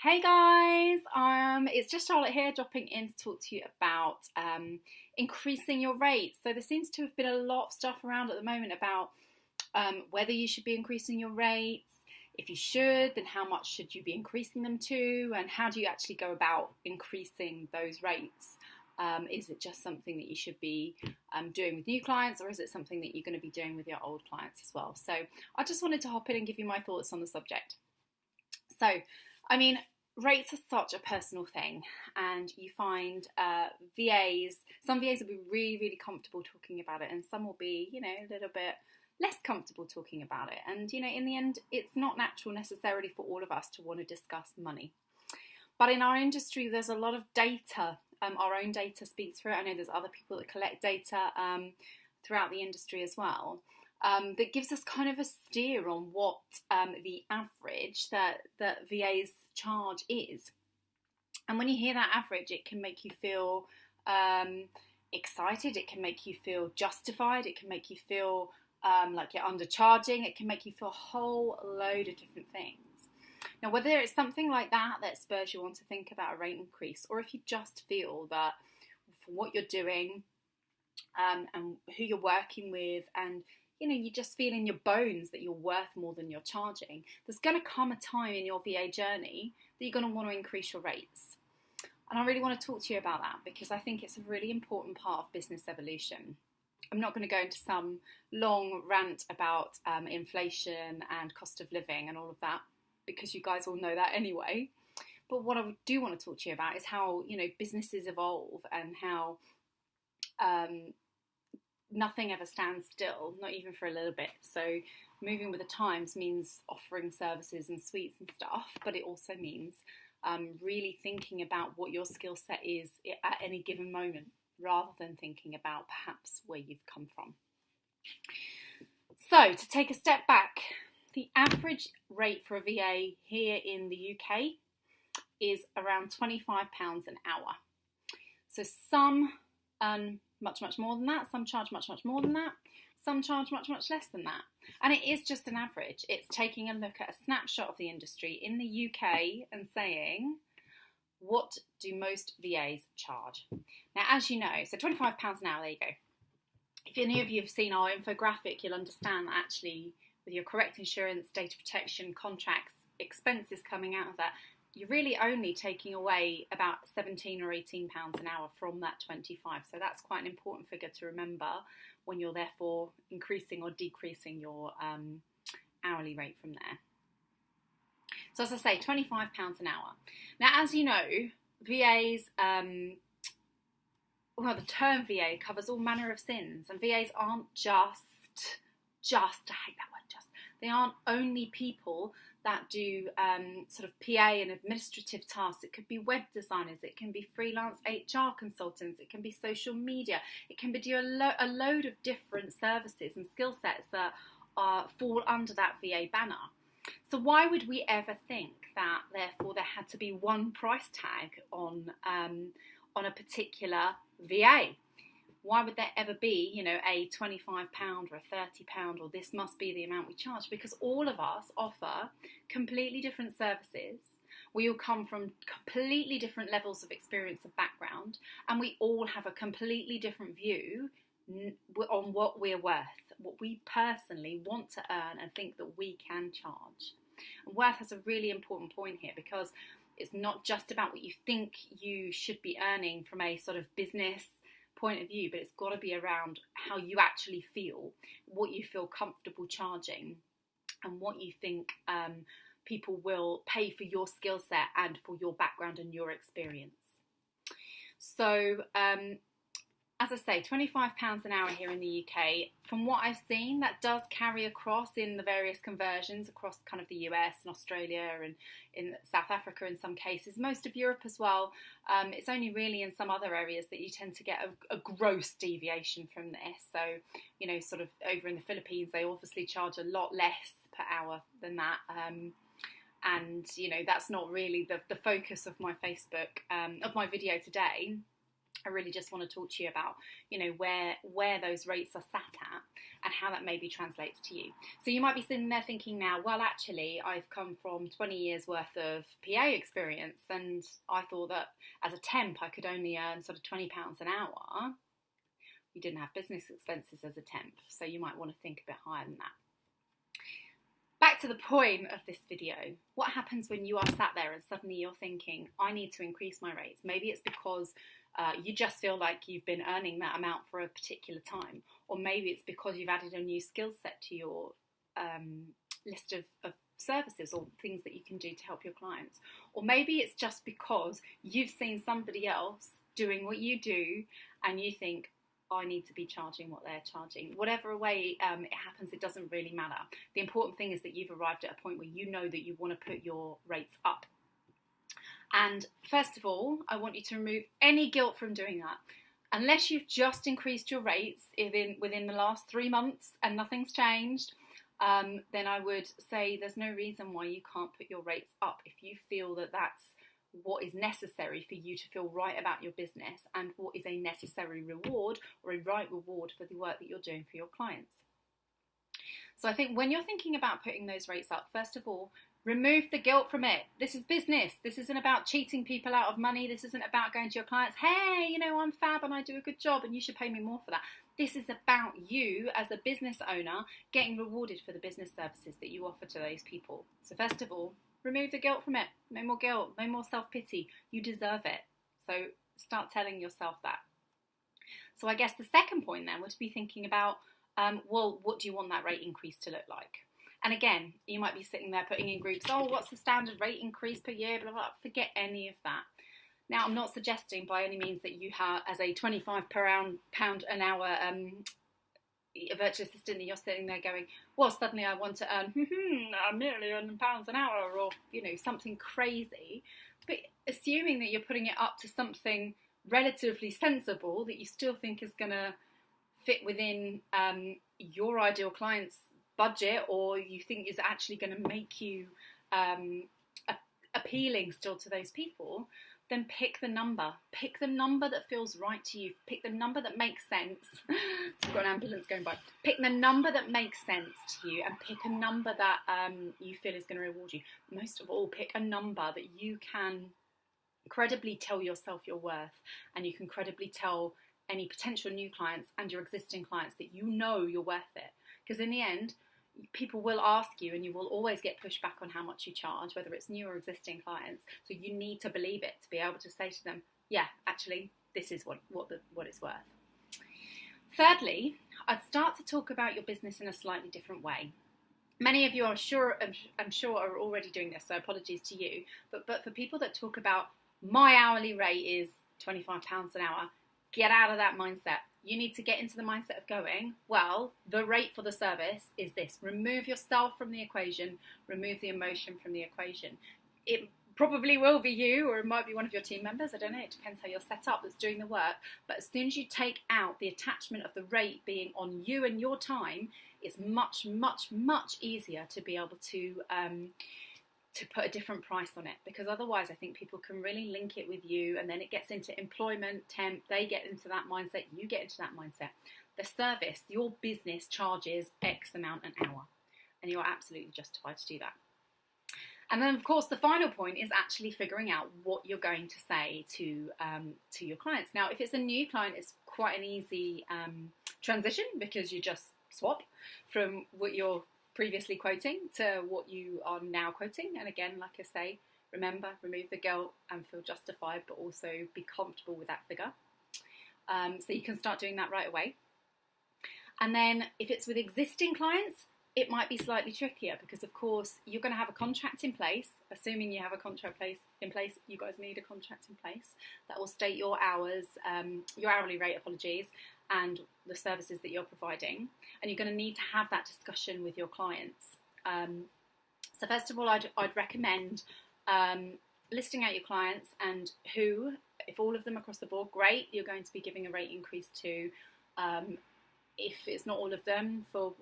Hey guys, it's just Charlotte here dropping in to talk to you about increasing your rates. So there seems to have been a lot of stuff around at the moment about whether you should be increasing your rates. If you should, then how much should you be increasing them to, and how do you actually go about increasing those rates? Is it just something that you should be doing with new clients, or is it something that you're going to be doing with your old clients as well? So I just wanted to hop in and give you my thoughts on the subject. So, I mean, rates are such a personal thing, and you find some VAs will be really, really comfortable talking about it, and some will be, a little bit less comfortable talking about it. And, in the end, it's not natural necessarily for all of us to want to discuss money. But in our industry, there's a lot of data. Our own data speaks for it. I know there's other people that collect data throughout the industry as well. That gives us kind of a steer on what the average that VAs charge is. And when you hear that average, it can make you feel excited, it can make you feel justified, it can make you feel like you're undercharging, it can make you feel a whole load of different things. Now, whether it's something like that spurs you on to think about a rate increase, or if you just feel that for what you're doing and who you're working with, and you just feel in your bones that you're worth more than you're charging, there's going to come a time in your VA journey that you're going to want to increase your rates. And I really want to talk to you about that because I think it's a really important part of business evolution. I'm not going to go into some long rant about inflation and cost of living and all of that, because you guys all know that anyway. But what I do want to talk to you about is how, businesses evolve, and how nothing ever stands still, not even for a little bit. So moving with the times means offering services and suites and stuff, but it also means really thinking about what your skill set is at any given moment, rather than thinking about perhaps where you've come from. So to take a step back, the average rate for a VA here in the UK is around £25 an hour. So some earn much, much more than that. Some charge much, much more than that. Some charge much, much less than that. And it is just an average. It's taking a look at a snapshot of the industry in the UK and saying, what do most VAs charge? Now, as you know, so £25 an hour, there you go. If any of you have seen our infographic, you'll understand that actually with your correct insurance, data protection, contracts, expenses coming out of that, you're really only taking away about £17 or £18 an hour from that 25. So that's quite an important figure to remember when you're therefore increasing or decreasing your hourly rate from there. So as I say, £25 an hour. Now, as you know, VAs, the term VA covers all manner of sins, and VAs aren't just, I hate that word, just, they aren't only people that do sort of PA and administrative tasks. It could be web designers, it can be freelance HR consultants, it can be social media, it can be a load of different services and skill sets that fall under that VA banner. So why would we ever think that therefore there had to be one price tag on a particular VA? Why would there ever be, a £25 or a £30, or this must be the amount we charge? Because all of us offer completely different services. We all come from completely different levels of experience and background, and we all have a completely different view on what we're worth, what we personally want to earn and think that we can charge. And worth has a really important point here, because it's not just about what you think you should be earning from a sort of business point of view, but it's got to be around how you actually feel, what you feel comfortable charging, and what you think people will pay for your skill set and for your background and your experience. So as I say, £25 an hour here in the UK. From what I've seen, that does carry across in the various conversions across kind of the US and Australia and in South Africa in some cases, most of Europe as well. It's only really in some other areas that you tend to get a gross deviation from this. So, sort of over in the Philippines, they obviously charge a lot less per hour than that. And, that's not really the focus of my Facebook, of my video today. I really just want to talk to you about, where those rates are sat at and how that maybe translates to you. So you might be sitting there thinking now, well, actually, I've come from 20 years worth of PA experience, and I thought that as a temp, I could only earn sort of £20 an hour. You didn't have business expenses as a temp, so you might want to think a bit higher than that. Back to the point of this video, what happens when you are sat there and suddenly you're thinking, I need to increase my rates? Maybe it's because you just feel like you've been earning that amount for a particular time, or maybe it's because you've added a new skill set to your list of services or things that you can do to help your clients, or maybe it's just because you've seen somebody else doing what you do and you think, I need to be charging what they're charging. Whatever way it happens, it doesn't really matter. The important thing is that you've arrived at a point where you know that you want to put your rates up. And first of all, I want you to remove any guilt from doing that. Unless you've just increased your rates within the last 3 months and nothing's changed, then I would say there's no reason why you can't put your rates up if you feel that that's what is necessary for you to feel right about your business and what is a necessary reward or a right reward for the work that you're doing for your clients. So I think when you're thinking about putting those rates up, first of all, remove the guilt from it. This is business. This isn't about cheating people out of money. This isn't about going to your clients, hey, I'm fab and I do a good job and you should pay me more for that. This is about you as a business owner getting rewarded for the business services that you offer to those people. So first of all, remove the guilt from it. No more guilt, no more self-pity. You deserve it. So start telling yourself that. So I guess the second point then would be thinking about, what do you want that rate increase to look like? And again, you might be sitting there putting in groups, what's the standard rate increase per year, blah, blah, blah. Forget any of that. Now, I'm not suggesting by any means that you have, as a £25 an hour a virtual assistant, that you're sitting there going, well, suddenly I want to earn £1 million an hour, or something crazy. But assuming that you're putting it up to something relatively sensible that you still think is going to fit within your ideal client's budget, or you think is actually going to make you appealing still to those people, then pick the number. Pick the number that feels right to you. Pick the number that makes sense. We've got an ambulance going by. Pick the number that makes sense to you, and pick a number that you feel is going to reward you. Most of all, pick a number that you can credibly tell yourself your worth, and you can credibly tell any potential new clients and your existing clients that you're worth it. Because in the end, people will ask you, and you will always get pushback on how much you charge, whether it's new or existing clients. So you need to believe it to be able to say to them, yeah, actually, this is what it's worth. Thirdly, I'd start to talk about your business in a slightly different way. Many of you I'm sure are already doing this, so apologies to you. But for people that talk about my hourly rate is £25 an hour, get out of that mindset. You need to get into the mindset of going, well, the rate for the service is this. Remove yourself from the equation. Remove the emotion from the equation. It probably will be you, or it might be one of your team members. I don't know. It depends how you're set up that's doing the work. But as soon as you take out the attachment of the rate being on you and your time, it's much, much, much easier to be able to put a different price on it, because otherwise I think people can really link it with you, and then it gets into employment, temp, they get into that mindset, you get into that mindset. The service, your business charges X amount an hour, and you're absolutely justified to do that. And then of course the final point is actually figuring out what you're going to say to your clients. Now if it's a new client, it's quite an easy transition, because you just swap from what you're previously quoting to what you are now quoting. And again, like I say, remember, remove the guilt and feel justified, but also be comfortable with that figure. So you can start doing that right away. And then if it's with existing clients, it might be slightly trickier, because of course you're going to have a contract in place. Assuming you have a contract in place, you guys need a contract in place that will state your hours, your hourly rate, and the services that you're providing. And you're going to need to have that discussion with your clients. So first of all, I'd recommend listing out your clients and who. If all of them across the board, great, you're going to be giving a rate increase to. If it's not all of them for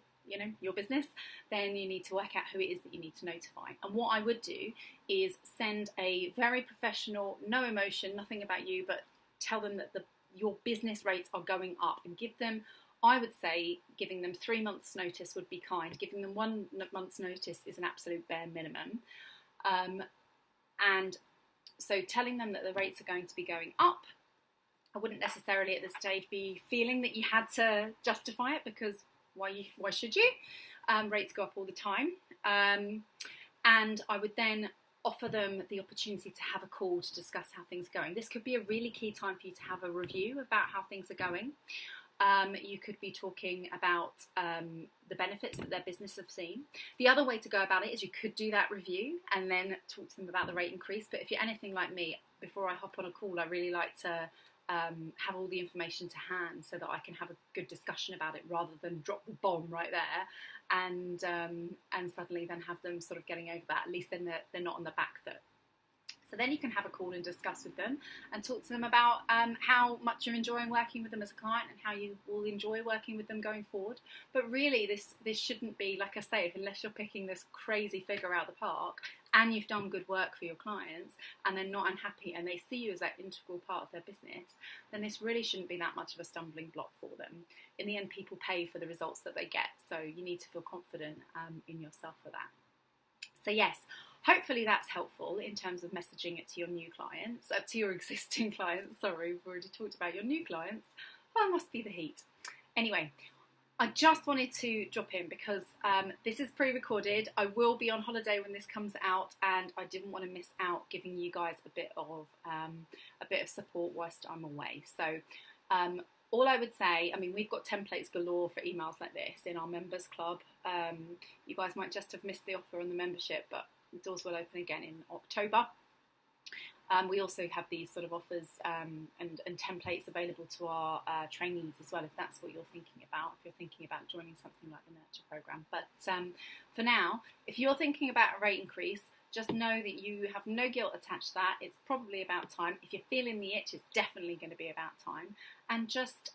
your business, then you need to work out who it is that you need to notify. And what I would do is send a very professional, no emotion, nothing about you, but tell them that your business rates are going up, and give them, I would say, giving them 3 months notice would be kind. Giving them 1 month's notice is an absolute bare minimum. And so telling them that the rates are going to be going up, I wouldn't necessarily at this stage be feeling that you had to justify it, because why should you? Rates go up all the time. And I would then offer them the opportunity to have a call to discuss how things are going. This could be a really key time for you to have a review about how things are going. You could be talking about the benefits that their business have seen. The other way to go about it is you could do that review and then talk to them about the rate increase. But if you're anything like me, before I hop on a call, I really like to have all the information to hand so that I can have a good discussion about it, rather than drop the bomb right there and suddenly then have them sort of getting over that. At least then they're not on the back foot. So then you can have a call and discuss with them and talk to them about how much you're enjoying working with them as a client, and how you will enjoy working with them going forward. But really, this shouldn't be, like I say, unless you're picking this crazy figure out of the park and you've done good work for your clients and they're not unhappy and they see you as that integral part of their business, then this really shouldn't be that much of a stumbling block for them. In the end, people pay for the results that they get, so you need to feel confident in yourself for that. So yes, hopefully that's helpful in terms of messaging it to your new clients, to your existing clients. Sorry, we've already talked about your new clients. Well, it must be the heat. Anyway, I just wanted to drop in because this is pre-recorded. I will be on holiday when this comes out, and I didn't want to miss out giving you guys a bit of support whilst I'm away. So all I would say, I mean, we've got templates galore for emails like this in our members club. You guys might just have missed the offer on the membership, but the doors will open again in October. We also have these sort of offers and templates available to our trainees as well, if that's what you're thinking about, if you're thinking about joining something like the Nurture programme. But for now, if you're thinking about a rate increase, just know that you have no guilt attached to that. It's probably about time. If you're feeling the itch, it's definitely going to be about time. And just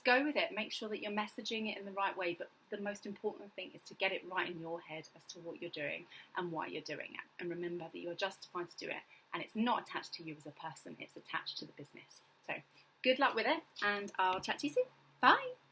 go with it. Make sure that you're messaging it in the right way. But the most important thing is to get it right in your head as to what you're doing and why you're doing it. And remember that you're justified to do it. And it's not attached to you as a person. It's attached to the business. So good luck with it. And I'll chat to you soon. Bye.